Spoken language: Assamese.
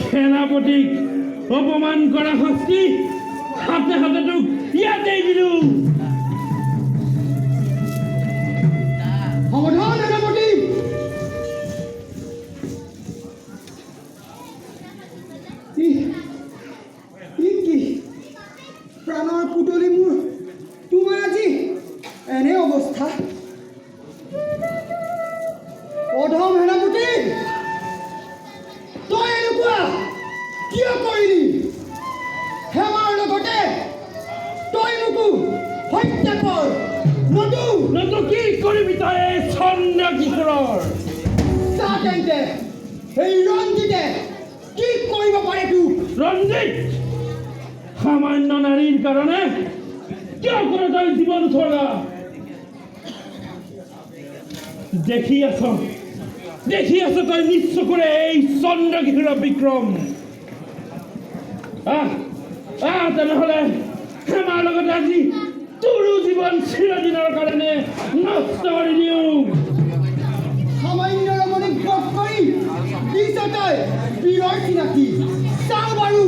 সেনাপতিক অপমান কৰা শাস্তি হাতে হাতে তোক ইয়াতেই দিলো। সাৱধান সেনাপতি। কি প্ৰাণৰ পুতলি মোৰ, তোমাৰ আজি এনে অৱস্থা। অধম সেনাপতি, তই এনেকুৱা কিয় কৰিলি? হেমাৰ লগতে তই মোকো হত্যা কৰ। নতু কি কৰিবি তই এই চন্দ্ৰ কিশোৰৰ? চা তেন্তে এই ৰঞ্জিতে কি কৰিব পাৰে তোক। ৰঞ্জিত সামান্য নাৰীৰ কাৰণে কিয় কৰে তই জীৱন উঠোৱা? দেখি আছ তই নিশ্চয় কৰে এই চন্দ্ৰ কিশোৰৰ বিক্ৰম। তেনেহ'লে আমাৰ লগতে আজি তোৰো জীৱন চিৰদিনৰ কাৰণে নষ্ট কৰি দিওঁ। সামান্য ৰমণীক বধ কৰি দিছ তই বীৰৰ চিনাকি। চাওঁ বাৰু